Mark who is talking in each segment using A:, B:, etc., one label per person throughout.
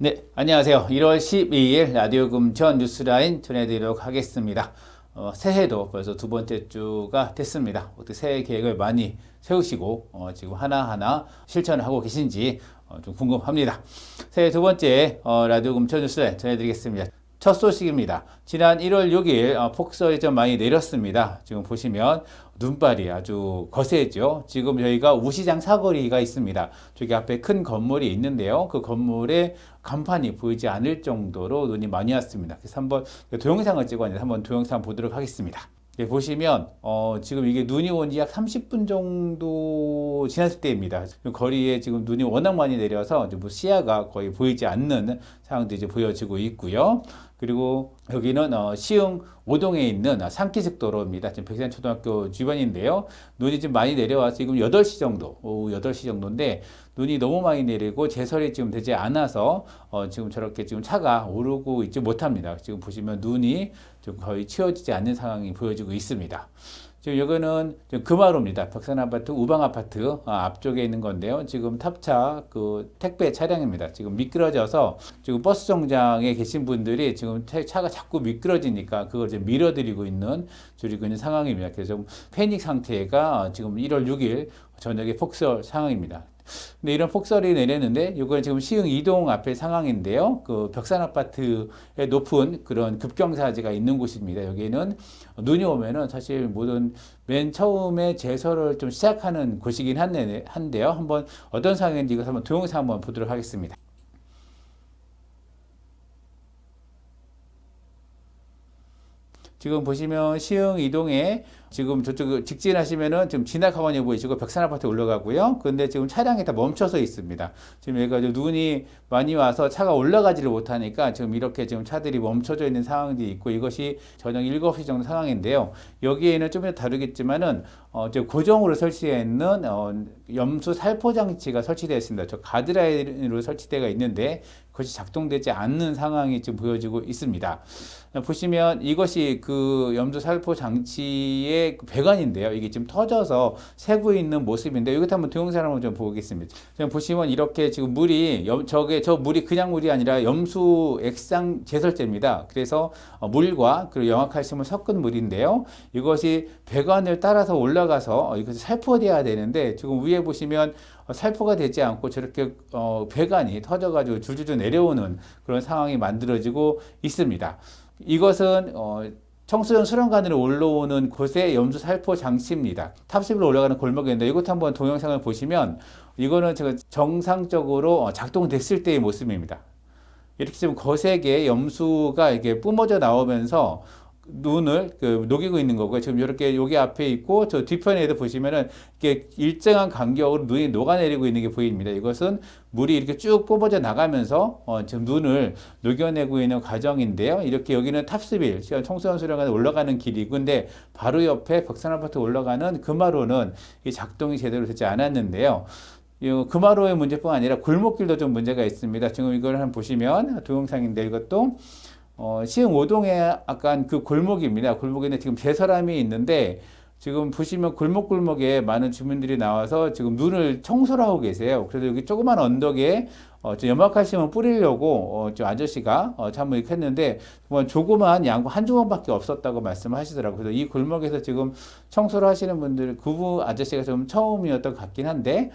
A: 네, 안녕하세요. 1월 12일 라디오 금천 뉴스라인 전해드리도록 하겠습니다. 새해도 벌써 두 번째 주가 됐습니다. 어떻게 새해 계획을 많이 세우시고 지금 하나하나 실천을 하고 계신지 좀 궁금합니다. 새해 두 번째 라디오 금천 뉴스라인 전해드리겠습니다. 첫 소식입니다. 지난 1월 6일 폭설이 좀 많이 내렸습니다. 지금 보시면 눈발이 아주 거세죠. 지금 저희가 우시장 사거리가 있습니다. 저기 앞에 큰 건물이 있는데요. 그 건물에 간판이 보이지 않을 정도로 눈이 많이 왔습니다. 그래서 한번 동영상을 찍었는데 한번 동영상 보도록 하겠습니다. 예, 보시면 지금 이게 눈이 온 지 약 30분 정도 지났을 때입니다. 거리에 지금 눈이 워낙 많이 내려서 뭐 시야가 거의 보이지 않는 상황도 이제 보여지고 있고요. 그리고 여기는 시흥 오동에 있는 산기슭도로입니다. 지금 백산초등학교 주변인데요. 눈이 좀 많이 내려와서 지금 8시 정도, 오후 8시 정도인데 눈이 너무 많이 내리고 제설이 지금 되지 않아서 지금 저렇게 지금 차가 오르고 있지 못합니다. 지금 보시면 눈이 좀 거의 치워지지 않는 상황이 보여지고 있습니다. 지금 여기는 금화로입니다. 벽산아파트, 우방아파트 앞쪽에 있는 건데요. 지금 탑차 그 택배 차량입니다. 지금 미끄러져서 지금 버스 정장에 계신 분들이 지금 차가 자꾸 미끄러지니까 그걸 이제 밀어드리고 있는 줄이고 있는 상황입니다. 그래서 좀 패닉 상태가 지금 1월 6일 저녁에 폭설 상황입니다. 근데 이런 폭설이 내렸는데 이건 지금 시흥 이동 앞의 상황인데요. 그 벽산 아파트에 높은 그런 급경사지가 있는 곳입니다. 여기는 눈이 오면은 사실 모든 맨 처음에 제설을 좀 시작하는 곳이긴 한데요. 한번 어떤 상황인지 이것 한번 동영상 한번 보도록 하겠습니다. 지금 보시면 시흥 이동에 지금 저쪽 직진하시면은 지금 진학학원이 보이시고 벽산아파트 올라가고요. 근데 지금 차량이 다 멈춰서 있습니다. 지금 여기가 눈이 많이 와서 차가 올라가지를 못하니까 지금 이렇게 지금 차들이 멈춰져 있는 상황이 있고 이것이 저녁 7시 정도 상황인데요. 여기에는 좀 이따 다루겠지만은 고정으로 설치되어 있는 염수 살포 장치가 설치되어 있습니다. 저 가드라인으로 설치되어 있는데 그것이 작동되지 않는 상황이 지금 보여지고 있습니다. 보시면 이것이 그 염수 살포 장치의 배관인데요. 이게 지금 터져서 새고 있는 모습인데 이것도 한번 동영상을 한번 좀 보겠습니다. 지금 보시면 이렇게 지금 물이 저 물이 그냥 물이 아니라 염수 액상 제설제입니다. 그래서 물과 그리고 영화칼슘을 섞은 물인데요. 이것이 배관을 따라서 올라가서 이것이 살포돼야 되는데 지금 위에 보시면 살포가 되지 않고 저렇게 배관이 터져가지고 줄줄줄 내려오는 그런 상황이 만들어지고 있습니다. 이것은 청소년 수련관으로 올라오는 곳의 염수 살포 장치입니다. 탑10으로 올라가는 골목인데 이것 한번 동영상을 보시면 이거는 제가 정상적으로 작동됐을 때의 모습입니다. 이렇게 지금 거세게 염수가 이렇게 뿜어져 나오면서 눈을 녹이고 있는 거고요. 지금 이렇게 여기 앞에 있고 저 뒤편에도 보시면은 이렇게 일정한 간격으로 눈이 녹아내리고 있는 게 보입니다. 이것은 물이 이렇게 쭉 뽑아져 나가면서 지금 눈을 녹여내고 있는 과정인데요. 이렇게 여기는 탑11 청소년 수련관에 올라가는 길이고 근데 바로 옆에 벽산아파트 올라가는 금화로는 이 작동이 제대로 되지 않았는데요. 금화로의 문제뿐 아니라 골목길도 좀 문제가 있습니다. 지금 이걸 한번 보시면 동영상인데 이것도 시흥 오동의 약간 그 골목입니다. 골목인데 지금 제설함이 있는데 지금 보시면 골목골목에 많은 주민들이 나와서 지금 눈을 청소를 하고 계세요. 그래서 여기 조그만 언덕에 염화칼슘을 뿌리려고 저 아저씨가 참을 했는데 조그만 양구 한 주먹밖에 없었다고 말씀을 하시더라고요. 그래서 이 골목에서 지금 청소를 하시는 분들 그분 아저씨가 좀 처음이었던 것 같긴 한데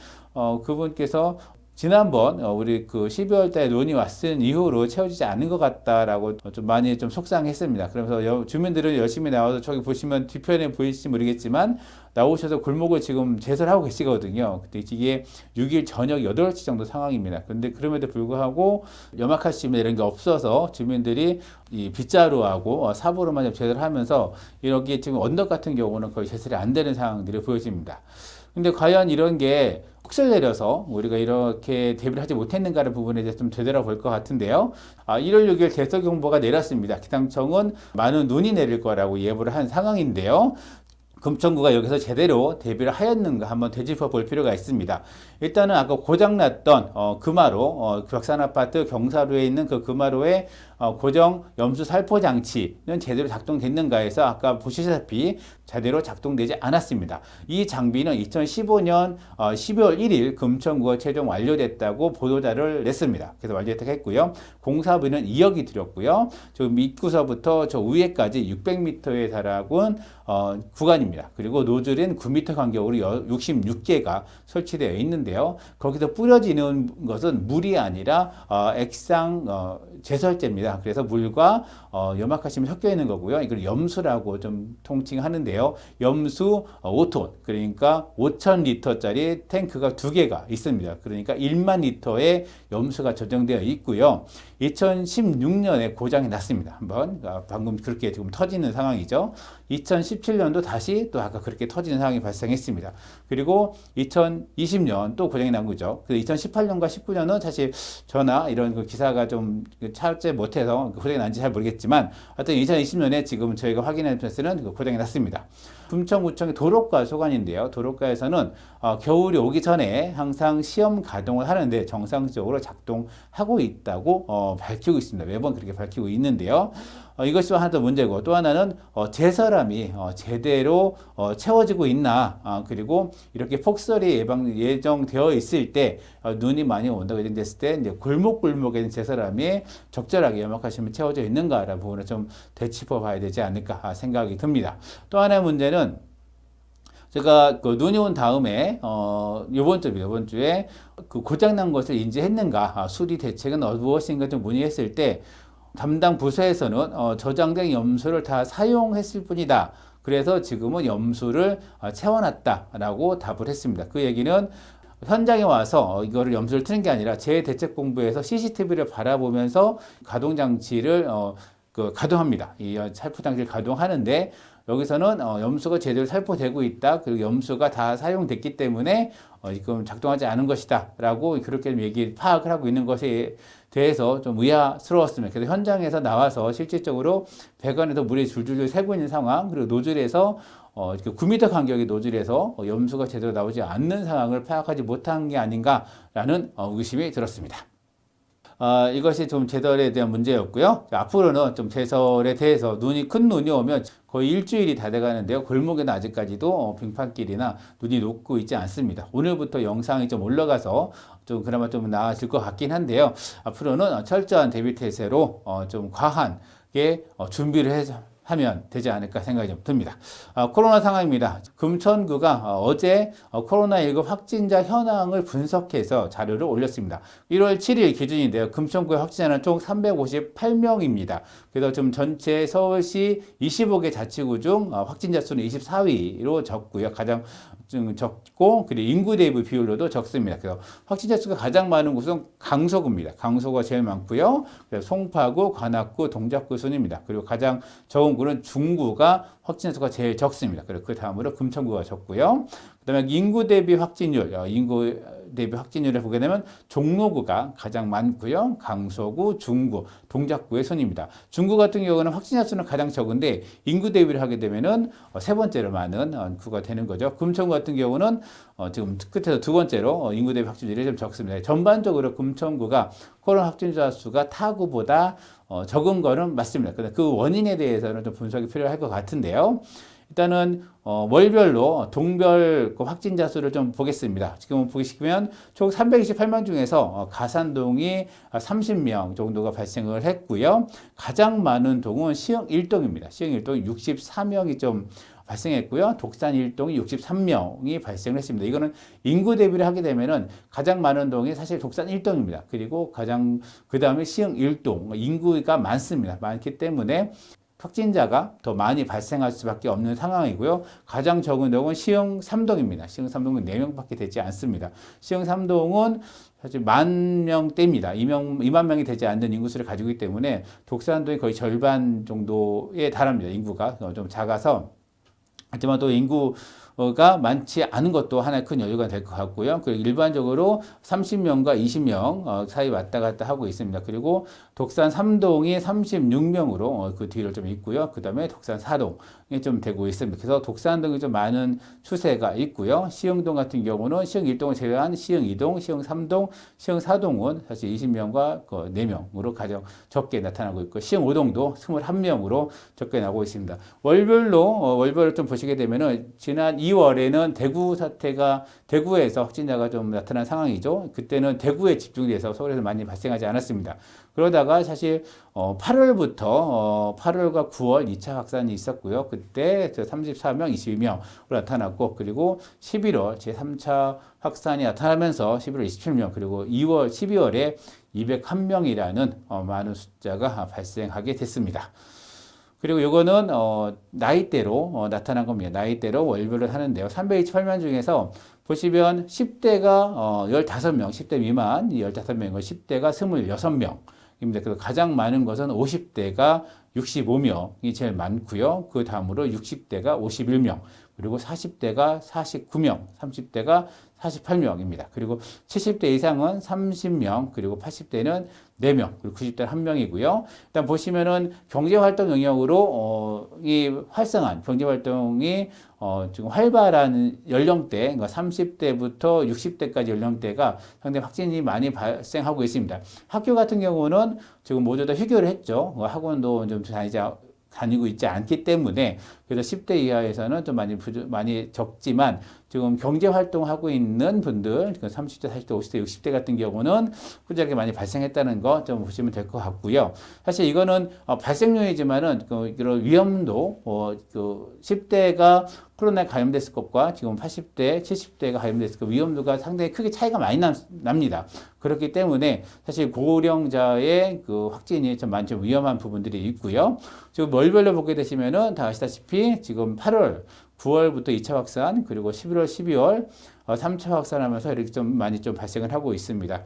A: 그분께서 지난번 우리 그 12월 달에 논이 왔은 이후로 채워지지 않은 것 같다라고 좀 많이 좀 속상했습니다. 그러면서 주민들은 열심히 나와서 저기 보시면 뒤편에 보이실지 모르겠지만 나오셔서 골목을 지금 제설하고 계시거든요. 근데 이게 6일 저녁 8시 정도 상황입니다. 근데 그럼에도 불구하고 염화칼슘 이런 게 없어서 주민들이 이 빗자루하고 삽으로만 제설을 하면서 이렇게 지금 언덕 같은 경우는 거의 제설이 안 되는 상황들이 보여집니다. 근데 과연 이런 게 폭설 내려서 우리가 이렇게 대비를 하지 못했는가를 부분에 대해서 좀 되돌아볼 것 같은데요. 1월 6일 대설경보가 내렸습니다. 기상청은 많은 눈이 내릴 거라고 예보를 한 상황인데요. 금천구가 여기서 제대로 대비를 하였는가 한번 되짚어 볼 필요가 있습니다. 일단은 아까 고장났던 금화로 벽산아파트 경사로에 있는 그 금화로의 고정 염수 살포 장치는 제대로 작동됐는가 해서 아까 보시다시피 제대로 작동되지 않았습니다. 이 장비는 2015년 12월 1일 금천구가 최종 완료됐다고 보도자를 냈습니다. 그래서 완료됐다고 했고요. 공사비는 2억이 들였고요. 저 밑구서부터 저 위에까지 600m에 달하는 구간입니다. 그리고 노즐은 9m 간격으로 66개가 설치되어 있는데요. 거기서 뿌려지는 것은 물이 아니라 액상 제설제입니다. 그래서 물과 염화칼슘이 섞여 있는 거고요. 이걸 염수라고 좀 통칭하는데요. 염수 5톤, 그러니까 5,000리터짜리 탱크가 2개가 있습니다. 그러니까 1만 리터의 염수가 조정되어 있고요. 2016년에 고장이 났습니다. 한번 방금 그렇게 지금 터지는 상황이죠. 2017년도 다시 또 아까 그렇게 터지는 상황이 발생했습니다. 그리고 2020년 또 고장이 난 거죠. 2018년과 19년은 사실 저나 이런 그 기사가 좀 찾지 못해서 고장이 난지 잘 모르겠지만 하여튼 2020년에 지금 저희가 확인한 패스는 고장이 났습니다. 금천구청의 도로가 소관인데요. 도로가에서는 겨울이 오기 전에 항상 시험 가동을 하는데 정상적으로 작동하고 있다고 밝히고 있습니다. 매번 그렇게 밝히고 있는데요. 이것이 하나 더 문제고, 또 하나는 제설함이 제대로 채워지고 있나, 그리고 이렇게 폭설이 예정되어 있을 때 눈이 많이 온다고 예정됐을 때 이제 골목골목에 있는 제설함이 적절하게 염화칼슘이 채워져 있는가라는 부분을 좀 되짚어 봐야 되지 않을까 생각이 듭니다. 또 하나의 문제는 제가 그 눈이 온 다음에 이번 주에 그 고장난 것을 인지했는가, 수리 대책은 무엇인가 좀 문의했을 때 담당 부서에서는 저장된 염수를 다 사용했을 뿐이다. 그래서 지금은 염수를 채워놨다라고 답을 했습니다. 그 얘기는 현장에 와서 이거를 염수를 트는 게 아니라 재대책본부에서 CCTV를 바라보면서 가동장치를 가동합니다. 이 살포장치를 가동하는데 여기서는 염수가 제대로 살포되고 있다. 그리고 염수가 다 사용됐기 때문에 지금 작동하지 않은 것이다. 라고 그렇게 파악을 하고 있는 것에 대해서 좀 의아스러웠습니다. 그래서 현장에서 나와서 실질적으로 배관에서 물이 줄줄줄 새고 있는 상황, 그리고 노즐에서 9m 간격의 노즐에서 염수가 제대로 나오지 않는 상황을 파악하지 못한 게 아닌가라는 의심이 들었습니다. 이것이 좀 제설에 대한 문제였고요. 앞으로는 좀 제설에 대해서 큰 눈이 오면 거의 일주일이 다 돼가는데요. 골목에는 아직까지도 빙판길이나 눈이 녹고 있지 않습니다. 오늘부터 영상이 좀 올라가서 좀 그나마 좀 나아질 것 같긴 한데요. 앞으로는 철저한 대비 태세로 좀 과하게 준비를 하면 되지 않을까 생각이 좀 듭니다. 코로나 상황입니다. 금천구가 어제 코로나19 확진자 현황을 분석해서 자료를 올렸습니다. 1월 7일 기준인데요. 금천구의 확진자는 총 358명입니다. 그래서 지금 전체 서울시 25개 자치구 중 확진자 수는 24위로 적고요. 가장 좀 적고, 그리고 인구 대비 비율로도 적습니다. 그래서 확진자 수가 가장 많은 곳은 강서구입니다. 강서구가 제일 많고요. 그래서 송파구, 관악구, 동작구 순입니다. 그리고 가장 적은 구는 중구가 확진자 수가 제일 적습니다. 그리고 그 다음으로 금천구가 적고요. 그다음에 인구 대비 확진율을 보게 되면 종로구가 가장 많고요. 강서구, 중구, 동작구의 순입니다. 중구 같은 경우는 확진자 수는 가장 적은데 인구 대비를 하게 되면은 세 번째로 많은 구가 되는 거죠. 금천구 같은 경우는 지금 끝에서 두 번째로 인구 대비 확진율이 좀 적습니다. 전반적으로 금천구가 코로나 확진자 수가 타구보다 적은 거는 맞습니다. 그런데 그 원인에 대해서는 좀 분석이 필요할 것 같은데요. 일단은 월별로 동별 확진자 수를 좀 보겠습니다. 지금 보시면 총 328명 중에서 가산동이 30명 정도가 발생을 했고요. 가장 많은 동은 시흥 1동입니다. 시흥 1동이 64명이 좀 발생했고요. 독산 1동이 63명이 발생을 했습니다. 이거는 인구 대비를 하게 되면은 가장 많은 동이 사실 독산 1동입니다. 그리고 그 다음에 시흥 1동, 인구가 많습니다. 많기 때문에 확진자가 더 많이 발생할 수밖에 없는 상황이고요. 가장 적은 동은 시흥 3동입니다. 시흥 3동은 4명밖에 되지 않습니다. 시흥 3동은 사실 10,000명대입니다. 2만 명이 되지 않는 인구수를 가지고 있기 때문에 독산동이 거의 절반 정도에 달합니다. 인구가 좀 작아서. 하지만 또 인구 가 많지 않은 것도 하나의 큰 여유가 될 것 같고요. 그리고 일반적으로 30명과 20명 사이 왔다 갔다 하고 있습니다. 그리고 독산 3동이 36명으로 그 뒤를 좀 있고요. 그 다음에 독산 4동이 좀 되고 있습니다. 그래서 독산 등이 좀 많은 추세가 있고요. 시흥동 같은 경우는 시흥 1동을 제외한 시흥 2동, 시흥 3동, 시흥 4동은 사실 20명과 4명으로 가장 적게 나타나고 있고, 시흥 5동도 21명으로 적게 나오고 있습니다. 월별로 좀 보시게 되면은 지난 2월에는 대구 사태가 대구에서 확진자가 좀 나타난 상황이죠. 그때는 대구에 집중돼서 서울에서 많이 발생하지 않았습니다. 그러다가 사실 8월부터 8월과 9월 2차 확산이 있었고요. 그때 34명, 22명으로 나타났고, 그리고 11월 제3차 확산이 나타나면서 11월 27명, 그리고 12월에 201명이라는 많은 숫자가 발생하게 됐습니다. 그리고 요거는 나이대로 나타난 겁니다. 나이대로 월별로 하는데요. 328명 중에서 보시면 10대가 15명, 10대 미만 15명이고 10대가 26명입니다. 그래서 가장 많은 것은 50대가 65명이 제일 많고요. 그 다음으로 60대가 51명, 그리고 40대가 49명, 30대가 48명입니다. 그리고 70대 이상은 30명, 그리고 80대는 4명, 그리고 90대는 1명이고요. 일단 보시면은 경제활동 영역으로 이 활성한 경제활동이 지금 활발한 연령대, 그러니까 30대부터 60대까지 연령대가 상당히 확진이 많이 발생하고 있습니다. 학교 같은 경우는 지금 모두 다 휴교를 했죠. 학원도 좀 다니고 있지 않기 때문에, 그래서 10대 이하에서는 좀 많이 적지만, 지금 경제 활동하고 있는 분들, 30대, 40대, 50대, 60대 같은 경우는 꾸준하게 많이 발생했다는 거 좀 보시면 될 것 같고요. 사실 이거는 발생률이지만은 이런 위험도 10대가 코로나에 감염됐을 것과 지금 80대, 70대가 감염됐을 것 위험도가 상당히 크게 차이가 많이 납니다. 그렇기 때문에 사실 고령자의 확진이 좀 많이 좀 위험한 부분들이 있고요. 지금 월별로 보게 되시면은 다 아시다시피 지금 8월, 9월부터 2차 확산, 그리고 11월, 12월 3차 확산하면서 이렇게 좀 많이 좀 발생을 하고 있습니다.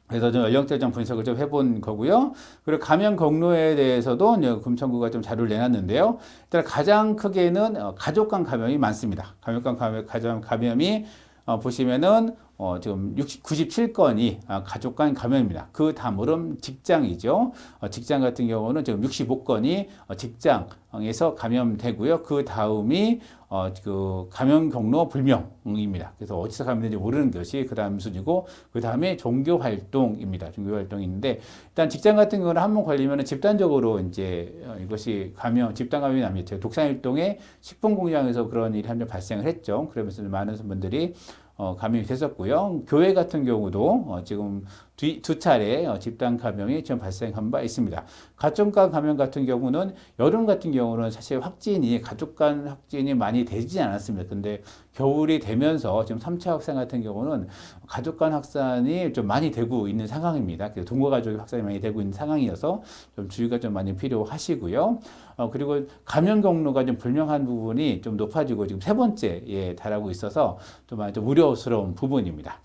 A: 그래서 좀 연령대 좀 분석을 좀 해본 거고요. 그리고 감염 경로에 대해서도 금천구가 좀 자료를 내놨는데요. 일단 가장 크게는 가족 간 감염이 많습니다. 가족 간 감염이 보시면은 지금 97건이 가족 간 감염입니다. 그 다음으로는 직장이죠. 직장 같은 경우는 지금 65건이 직장에서 감염되고요. 그 다음이 그 감염 경로 불명입니다. 그래서 어디서 감염된지 모르는 것이 그 다음 순위고, 그 다음에 종교 활동입니다. 종교 활동인데, 일단 직장 같은 경우는 한 번 걸리면 집단적으로 이제 이것이 집단 감염이 납니다. 독산일동의 식품 공장에서 그런 일이 한 번 발생을 했죠. 그러면서 많은 분들이 감염이 됐었고요. 교회 같은 경우도 지금 두 차례 집단 감염이 좀 발생한 바 있습니다. 가족 간 감염 같은 경우는 여름 같은 경우는 사실 가족 간 확진이 많이 되지 않았습니다. 근데 겨울이 되면서 지금 3차 확산 같은 경우는 가족 간 확산이 좀 많이 되고 있는 상황입니다. 그래서 동거 가족의 확산이 많이 되고 있는 상황이어서 좀 주의가 좀 많이 필요하시고요. 그리고 감염 경로가 좀 불명한 부분이 좀 높아지고 지금 3번째에 달하고 있어서 좀 많이 좀 우려스러운 부분입니다.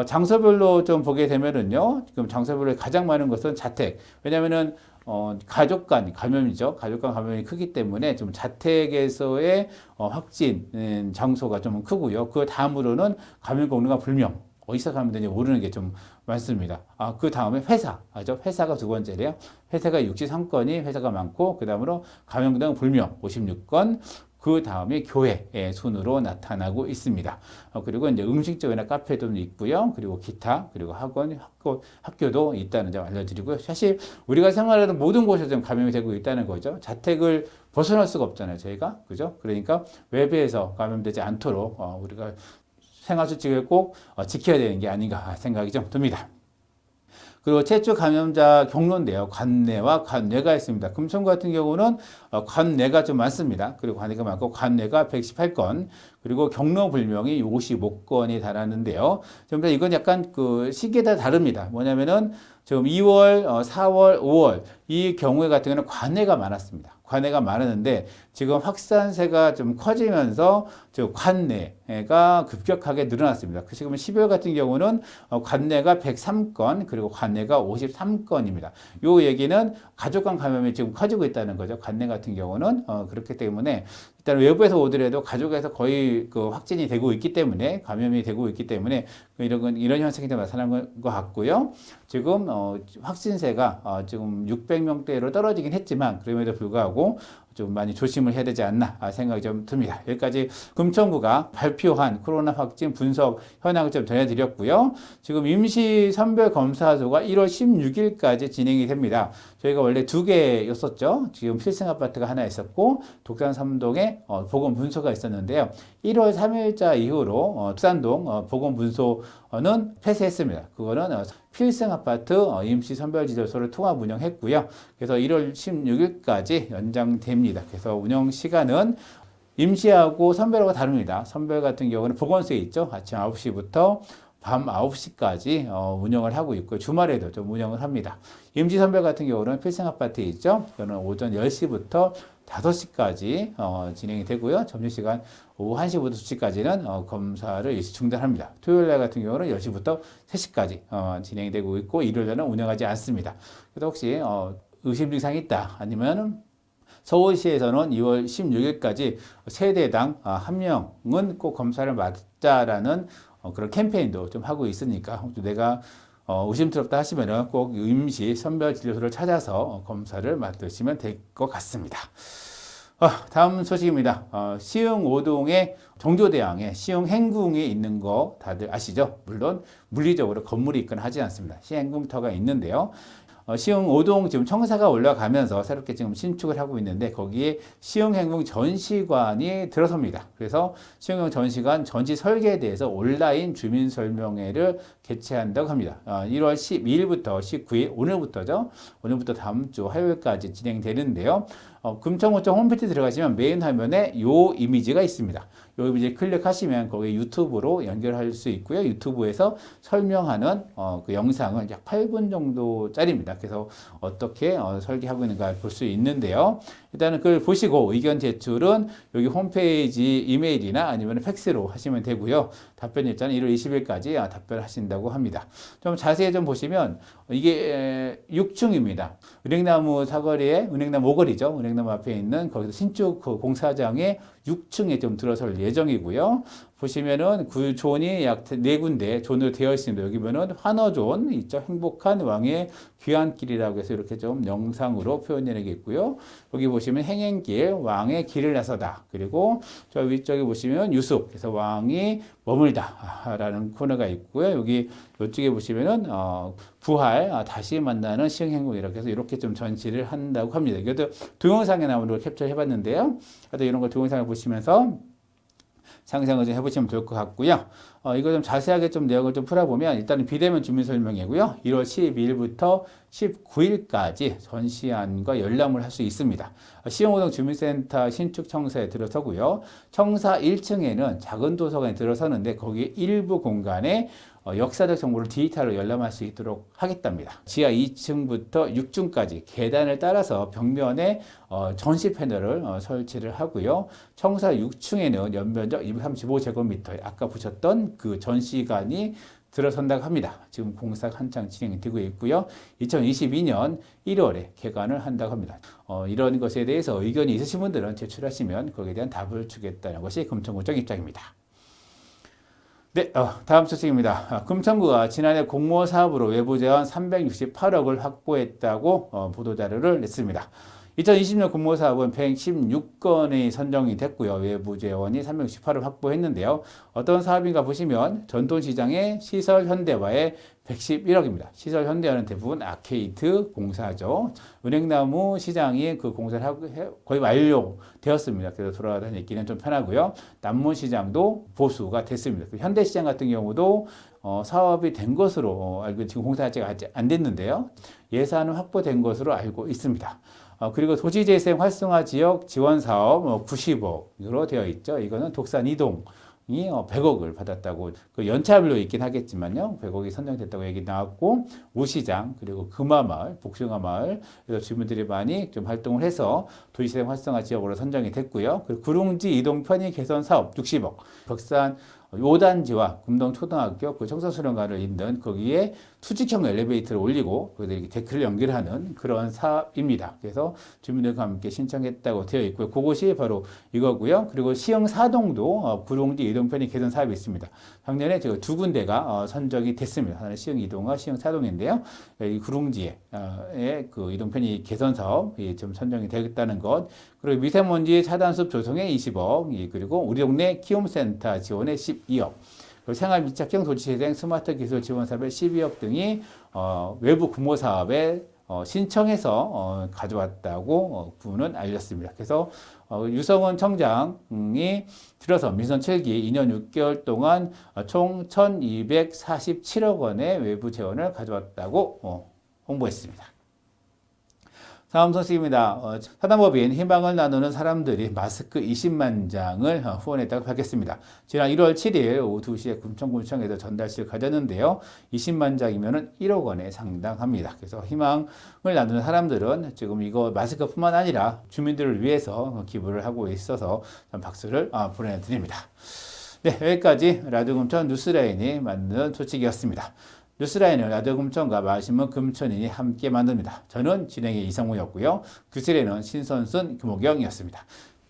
A: 장소별로 좀 보게 되면은요, 지금 장소별로 가장 많은 것은 자택. 왜냐면은, 가족 간 감염이죠. 가족 간 감염이 크기 때문에 좀 자택에서의 확진 장소가 좀 크고요. 그 다음으로는 감염 경로가 불명. 어디서 감염되는지 모르는 게 좀 많습니다. 그 다음에 회사죠. 회사가 두 번째래요. 회사가 63건이 회사가 많고, 그 다음으로 감염 경로가 불명 56건, 그 다음에 교회의 순으로 나타나고 있습니다. 그리고 이제 음식점이나 카페도 있고요. 그리고 기타, 그리고 학교도 있다는 점 알려드리고요. 사실 우리가 생활하는 모든 곳에서 좀 감염이 되고 있다는 거죠. 자택을 벗어날 수가 없잖아요, 저희가. 그죠? 그러니까 외부에서 감염되지 않도록 우리가 생활수칙을 꼭 지켜야 되는 게 아닌가 생각이 좀 듭니다. 그리고 최초 감염자 경로인데요. 관내와 관뇌가 있습니다. 금천구 같은 경우는 관뇌가 좀 많습니다. 그리고 관뇌가 많고, 관뇌가 118건, 그리고 경로 불명이 55건이 달하는데요. 좀 이건 약간 시기에 따라 다릅니다. 뭐냐면은 지금 2월, 4월, 5월 이 경우에 같은 경우는 관뇌가 많았습니다. 관뇌가 많았는데 지금 확산세가 좀 커지면서 관뇌가 급격하게 늘어났습니다. 지금 12월 같은 경우는 관뇌가 103건, 그리고 관뇌가 53건입니다. 요 얘기는 가족 간 감염이 지금 커지고 있다는 거죠. 관뇌 같은 경우는 그렇기 때문에 일단 외부에서 오더라도 가족에서 거의 그 확진이 되고 있기 때문에 감염이 되고 있기 때문에 이런 현상이 좀 나타난 것 같고요. 지금 확진세가 지금 600명대로 떨어지긴 했지만 그럼에도 불구하고 좀 많이 조심을 해야 되지 않나 생각이 좀 듭니다. 여기까지 금천구가 발표한 코로나 확진 분석 현황을 좀 전해드렸고요. 지금 임시 선별검사소가 1월 16일까지 진행이 됩니다. 저희가 원래 2개였었죠. 지금 필승아파트가 하나 있었고 독산 3동에 보건분소가 있었는데요. 1월 3일자 이후로 독산동 보건분소는 폐쇄했습니다. 그거는 필승아파트 임시선별지도소를 통합 운영했고요. 그래서 1월 16일까지 연장됩니다. 그래서 운영 시간은 임시하고 선별하고 다릅니다. 선별 같은 경우는 보건소에 있죠. 아침 9시부터 밤 9시까지 운영을 하고 있고요. 주말에도 좀 운영을 합니다. 임시선별 같은 경우는 필승아파트에 있죠. 이거는 오전 10시부터 5시까지 진행이 되고요. 점심시간 오후 1시부터 2시까지는 검사를 일시 중단합니다. 토요일날 같은 경우는 10시부터 3시까지 진행이 되고 있고 일요일날은 운영하지 않습니다. 그래서 혹시 의심 증상이 있다 아니면 서울시에서는 2월 16일까지 세대당 1명은 꼭 검사를 맞자라는 그런 캠페인도 좀 하고 있으니까 내가 의심스럽다 하시면은 꼭 임시 선별진료소를 찾아서 검사를 받으시면 될 것 같습니다. 다음 소식입니다. 시흥 5동에 정조대왕의 시흥 행궁이 있는 거 다들 아시죠? 물론 물리적으로 건물이 있거나 하지 않습니다. 시행궁터가 있는데요. 시흥 5동 지금 청사가 올라가면서 새롭게 지금 신축을 하고 있는데 거기에 시흥행궁 전시관이 들어섭니다. 그래서 시흥행궁 전시관 전시 설계에 대해서 온라인 주민 설명회를 개최한다고 합니다. 1월 12일부터 19일 오늘부터죠. 오늘부터 다음 주 화요일까지 진행되는데요. 금천구청 홈페이지 들어가시면 메인 화면에 요 이미지가 있습니다. 요 이미지 클릭하시면 거기 유튜브로 연결할 수 있고요. 유튜브에서 설명하는 그 영상은 약 8분 정도짜리입니다. 그래서 어떻게 설계하고 있는가 볼 수 있는데요. 일단은 그걸 보시고 의견 제출은 여기 홈페이지 이메일이나 아니면 팩스로 하시면 되고요. 답변 일자는 1월 20일까지 답변하신다고 합니다. 좀 자세히 좀 보시면 이게 6층입니다. 은행나무 사거리에 은행나무 5거리죠. 은행나무 앞에 있는 거기서 신축 그 공사장의 6층에 좀 들어설 예정이고요. 보시면은 그 존이 약 4군데 존으로 되어 있습니다. 여기 보면은 환어존 있죠. 행복한 왕의 귀환길이라고 해서 이렇게 좀 영상으로 표현되는 게 있고요. 여기 보시면 행행길, 왕의 길을 나서다. 그리고 저 위쪽에 보시면 유숙, 그래서 왕이 머물다 라는 코너가 있고요. 여기 이쪽에 보시면은 부활, 다시 만나는 시흥행궁이라고 해서 이렇게 좀 전시를 한다고 합니다. 이것도 동영상에 나오는 걸 캡처해 봤는데요. 하여튼 이런 거 동영상을 보시면서 상상을 좀 해보시면 좋을 것 같고요. 이거 좀 자세하게 좀 내용을 좀 풀어보면 일단은 비대면 주민 설명회고요. 1월 12일부터 19일까지 전시안과 열람을 할 수 있습니다. 시흥호동 주민센터 신축 청사에 들어서고요. 청사 1층에는 작은 도서관에 들어서는데 거기 일부 공간에 역사적 정보를 디지털로 열람할 수 있도록 하겠답니다. 지하 2층부터 6층까지 계단을 따라서 벽면에 전시 패널을 설치를 하고요. 청사 6층에는 연면적 235제곱미터에 아까 보셨던 그 전시관이 들어선다고 합니다. 지금 공사가 한창 진행이 되고 있고요. 2022년 1월에 개관을 한다고 합니다. 이런 것에 대해서 의견이 있으신 분들은 제출하시면 거기에 대한 답을 주겠다는 것이 금천구청 입장입니다. 네, 다음 소식입니다. 금천구가 지난해 공모 사업으로 외부 재원 368억을 확보했다고 보도자료를 냈습니다. 2020년 공모 사업은 116건이 선정이 됐고요. 외부 재원이 368을 확보했는데요. 어떤 사업인가 보시면 전통시장의 시설 현대화에 111억입니다. 시설 현대화는 대부분 아케이드 공사죠. 은행나무 시장이 그 공사를 거의 완료되었습니다. 그래서 돌아다니기는 좀 편하고요. 남문 시장도 보수가 됐습니다. 현대시장 같은 경우도 사업이 된 것으로 알고 지금 공사가 아직 안 됐는데요. 예산은 확보된 것으로 알고 있습니다. 그리고 도시재생 활성화 지역 지원 사업 90억으로 되어 있죠. 이거는 독산 2동이 100억을 받았다고 그 연차별로 있긴 하겠지만요. 100억이 선정됐다고 얘기 나왔고 우시장 그리고 금화마을, 복숭아마을 그래서 주민들이 많이 좀 활동을 해서 도시재생 활성화 지역으로 선정이 됐고요. 그리고 구릉지 이동 편의 개선 사업 60억, 벽산 5단지와 금동초등학교 그 청소수련관을 잇는 거기에 수직형 엘리베이터를 올리고 거기에 데크를 연결하는 그런 사업입니다. 그래서 주민들과 함께 신청했다고 되어 있고요. 그것이 바로 이거고요. 그리고 시흥 사동도 구룡지 이동편의 개선 사업이 있습니다. 작년에 제가 두 군데가 선정이 됐습니다. 하나는 시흥 이동과 시흥 사동인데요. 이 구룡지의 그 이동편의 개선 사업이 좀 선정이 되겠다는 것. 그리고 미세먼지 차단숲 조성에 20억, 그리고 우리 동네 키움센터 지원에 12억, 그리고 생활 밀착형 도시재생 스마트 기술 지원 사업에 12억 등이 외부 공모 사업에 신청해서 가져왔다고 부는 알렸습니다. 그래서 유성은 청장이 들어서 민선 7기 2년 6개월 동안 총 1,247억 원의 외부 재원을 가져왔다고 홍보했습니다. 다음 소식입니다. 사단법인 희망을 나누는 사람들이 마스크 20만 장을 후원했다고 밝혔습니다. 지난 1월 7일 오후 2시에 금천구청에서 전달식을 가졌는데요. 20만 장이면 1억 원에 상당합니다. 그래서 희망을 나누는 사람들은 지금 이거 마스크뿐만 아니라 주민들을 위해서 기부를 하고 있어서 박수를 보내드립니다. 네, 여기까지 라디오 금천 뉴스라인이 만든 소식이었습니다. 뉴스라인은 라디오 금천과 마시면 금천인이 함께 만듭니다. 저는 진행의 이성우였고요. 교실에는 신선순, 김호경이었습니다.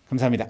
A: 감사합니다.